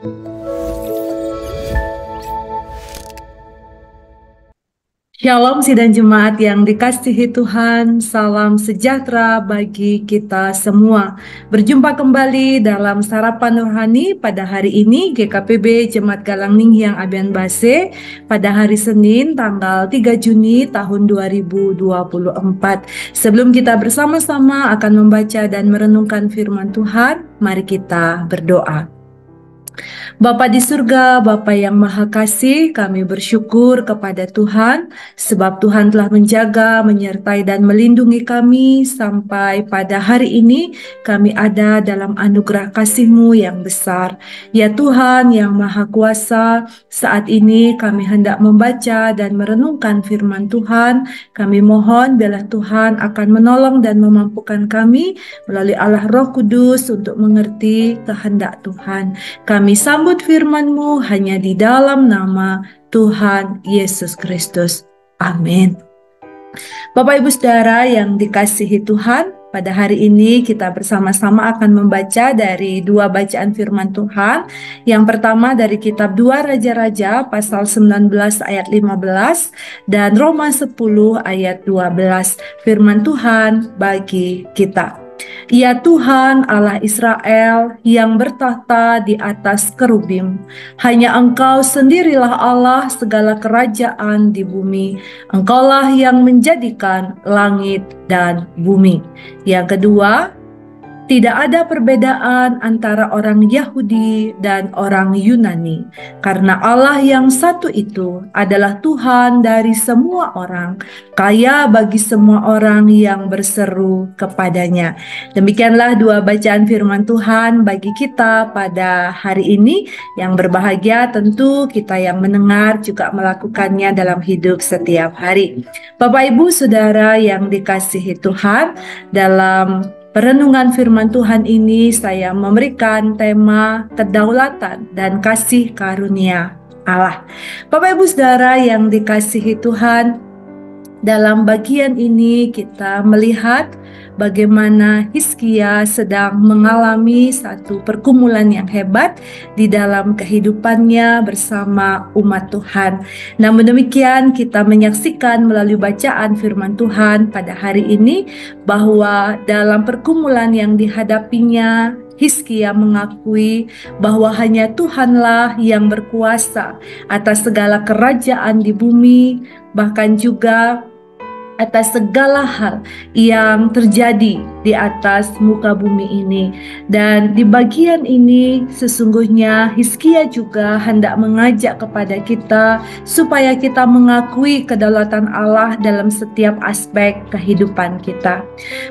Shalom sidang jemaat yang dikasihi Tuhan, salam sejahtera bagi kita semua. Berjumpa kembali dalam Sarapan Rohani pada hari ini GKPB Jemaat Galang Ninghyang Abian Base pada hari Senin tanggal 3 Juni tahun 2024. Sebelum kita bersama-sama akan membaca dan merenungkan firman Tuhan, mari kita berdoa. Bapa di surga, Bapa yang Maha Kasih, kami bersyukur kepada Tuhan, sebab Tuhan telah menjaga, menyertai dan melindungi kami sampai pada hari ini kami ada dalam anugerah kasih-Mu yang besar. Ya Tuhan yang Maha Kuasa, saat ini kami hendak membaca dan merenungkan firman Tuhan. Kami mohon biarlah Tuhan akan menolong dan memampukan kami melalui Allah Roh Kudus untuk mengerti kehendak Tuhan. Kami sambut firman-Mu hanya di dalam nama Tuhan Yesus Kristus. Amin. Bapak Ibu Saudara yang dikasihi Tuhan, pada hari ini kita bersama-sama akan membaca dari dua bacaan firman Tuhan. Yang pertama dari kitab 2 Raja-Raja pasal 19 ayat 15 dan Roma 10 ayat 12. Firman Tuhan bagi kita. Ya Tuhan Allah Israel yang bertahta di atas kerubim, hanya Engkau sendirilah Allah segala kerajaan di bumi. Engkaulah yang menjadikan langit dan bumi. Yang kedua, tidak ada perbedaan antara orang Yahudi dan orang Yunani, karena Allah yang satu itu adalah Tuhan dari semua orang, kaya bagi semua orang yang berseru kepadanya. Demikianlah dua bacaan firman Tuhan bagi kita pada hari ini. Yang berbahagia tentu kita yang mendengar juga melakukannya dalam hidup setiap hari. Bapak Ibu Saudara yang dikasihi Tuhan, dalam perenungan firman Tuhan ini saya memberikan tema kedaulatan dan kasih karunia Allah. Bapak Ibu Saudara yang dikasihi Tuhan, dalam bagian ini kita melihat bagaimana Hizkia sedang mengalami satu pergumulan yang hebat di dalam kehidupannya bersama umat Tuhan. Namun demikian kita menyaksikan melalui bacaan firman Tuhan pada hari ini bahwa dalam pergumulan yang dihadapinya, Hizkia mengakui bahwa hanya Tuhanlah yang berkuasa atas segala kerajaan di bumi, bahkan juga atas segala hal yang terjadi di atas muka bumi ini. Dan di bagian ini sesungguhnya Hizkia juga hendak mengajak kepada kita supaya kita mengakui kedaulatan Allah dalam setiap aspek kehidupan kita.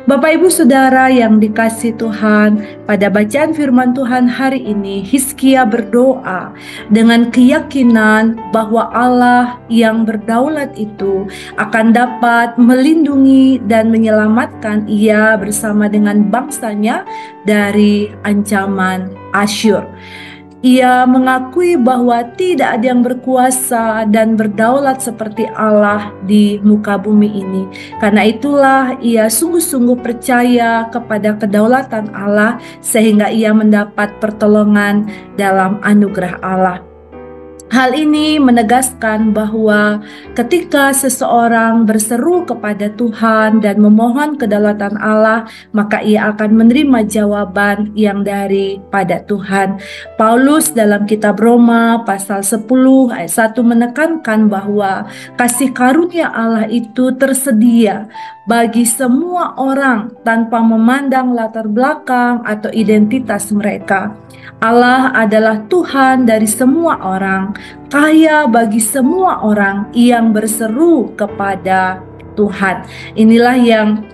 Bapak Ibu Saudara yang dikasihi Tuhan, pada bacaan firman Tuhan hari ini Hizkia berdoa dengan keyakinan bahwa Allah yang berdaulat itu akan dapat melindungi dan menyelamatkan ia bersama dengan bangsanya dari ancaman Asyur. Ia mengakui bahwa tidak ada yang berkuasa dan berdaulat seperti Allah di muka bumi ini. Karena itulah ia sungguh-sungguh percaya kepada kedaulatan Allah sehingga ia mendapat pertolongan dalam anugerah Allah. Hal ini menegaskan bahwa ketika seseorang berseru kepada Tuhan dan memohon kedaulatan Allah, maka ia akan menerima jawaban yang daripada Tuhan. Paulus dalam kitab Roma pasal 10 ayat 1 menekankan bahwa kasih karunia Allah itu tersedia bagi semua orang tanpa memandang latar belakang atau identitas mereka. Allah adalah Tuhan dari semua orang, kaya bagi semua orang yang berseru kepada Tuhan. Inilah yang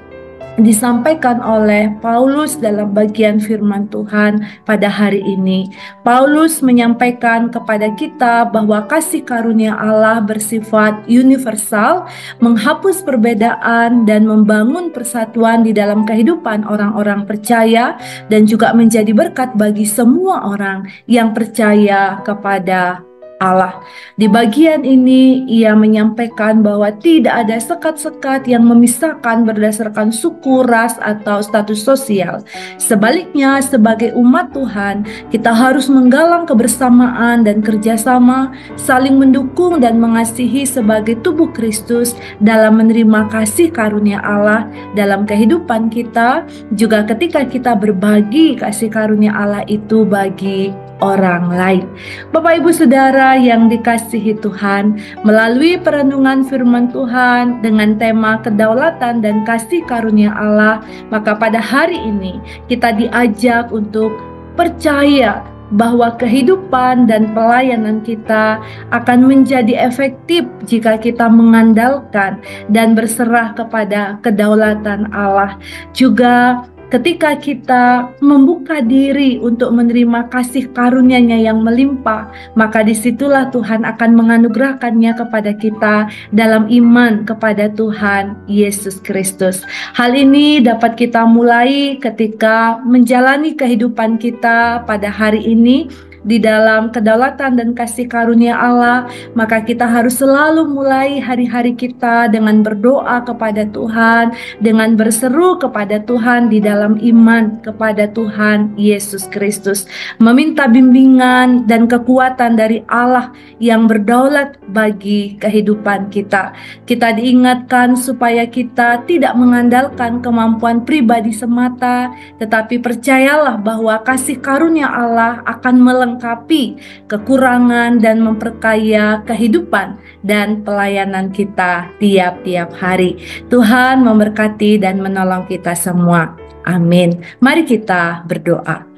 disampaikan oleh Paulus dalam bagian firman Tuhan pada hari ini. Paulus menyampaikan kepada kita bahwa kasih karunia Allah bersifat universal, menghapus perbedaan dan membangun persatuan di dalam kehidupan orang-orang percaya, dan juga menjadi berkat bagi semua orang yang percaya kepada Allah. Di bagian ini ia menyampaikan bahwa tidak ada sekat-sekat yang memisahkan berdasarkan suku, ras, atau status sosial. Sebaliknya, sebagai umat Tuhan, kita harus menggalang kebersamaan dan kerjasama, saling mendukung dan mengasihi sebagai tubuh Kristus dalam menerima kasih karunia Allah dalam kehidupan kita, juga ketika kita berbagi kasih karunia Allah itu bagi orang lain. Bapak Ibu Saudara yang dikasihi Tuhan, melalui perenungan firman Tuhan dengan tema kedaulatan dan kasih karunia Allah, maka pada hari ini kita diajak untuk percaya bahwa kehidupan dan pelayanan kita akan menjadi efektif jika kita mengandalkan dan berserah kepada kedaulatan Allah. Juga ketika kita membuka diri untuk menerima kasih karunia-Nya yang melimpah, maka disitulah Tuhan akan menganugerahkannya kepada kita dalam iman kepada Tuhan Yesus Kristus. Hal ini dapat kita mulai ketika menjalani kehidupan kita pada hari ini di dalam kedaulatan dan kasih karunia Allah. Maka kita harus selalu mulai hari-hari kita dengan berdoa kepada Tuhan, dengan berseru kepada Tuhan di dalam iman kepada Tuhan Yesus Kristus, meminta bimbingan dan kekuatan dari Allah yang berdaulat bagi kehidupan kita. Kita diingatkan supaya kita tidak mengandalkan kemampuan pribadi semata, tetapi percayalah bahwa kasih karunia Allah akan melengkapi kekurangan dan memperkaya kehidupan dan pelayanan kita tiap-tiap hari. Tuhan memberkati dan menolong kita semua. Amin. Mari kita berdoa.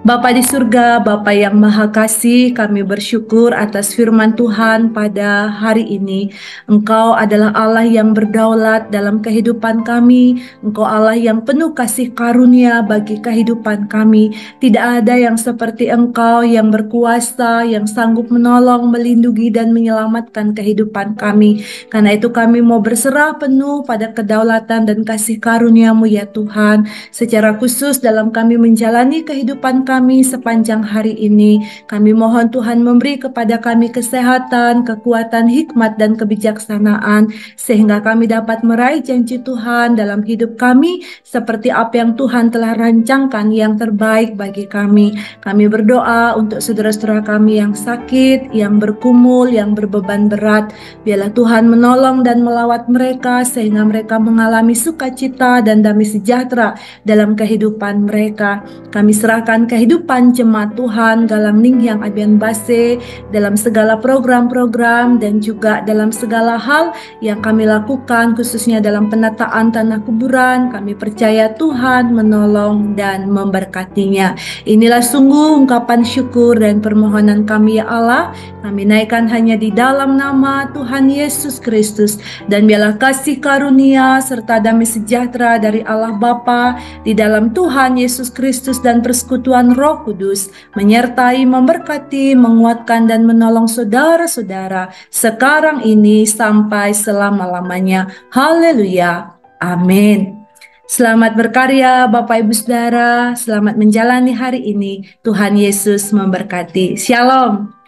Bapa di surga, Bapa yang Maha Kasih, kami bersyukur atas firman Tuhan pada hari ini. Engkau adalah Allah yang berdaulat dalam kehidupan kami. Engkau Allah yang penuh kasih karunia bagi kehidupan kami. Tidak ada yang seperti Engkau yang berkuasa, yang sanggup menolong, melindungi, dan menyelamatkan kehidupan kami. Karena itu kami mau berserah penuh pada kedaulatan dan kasih karunia-Mu ya Tuhan. Secara khusus dalam kami menjalani kehidupan kami sepanjang hari ini, kami mohon Tuhan memberi kepada kami kesehatan, kekuatan, hikmat, dan kebijaksanaan, sehingga kami dapat meraih janji Tuhan dalam hidup kami, seperti apa yang Tuhan telah rancangkan yang terbaik bagi kami. Kami berdoa untuk saudara-saudara kami yang sakit, yang bergumul, yang berbeban berat. Biarlah Tuhan menolong dan melawat mereka, sehingga mereka mengalami sukacita dan damai sejahtera dalam kehidupan mereka. Kami serahkan kehidupan jemaat Tuhan Galang Ninghyang Abian Base dalam segala program-program dan juga dalam segala hal yang kami lakukan, khususnya dalam penataan tanah kuburan. Kami percaya Tuhan menolong dan memberkatinya. Inilah sungguh ungkapan syukur dan permohonan kami ya Allah. Kami naikkan hanya di dalam nama Tuhan Yesus Kristus, dan biarlah kasih karunia serta damai sejahtera dari Allah Bapa di dalam Tuhan Yesus Kristus dan persekutuan Roh Kudus menyertai, memberkati, menguatkan, dan menolong saudara-saudara sekarang ini sampai selama-lamanya. Haleluya. Amin. Selamat berkarya Bapak Ibu Saudara, selamat menjalani hari ini. Tuhan Yesus memberkati. Shalom.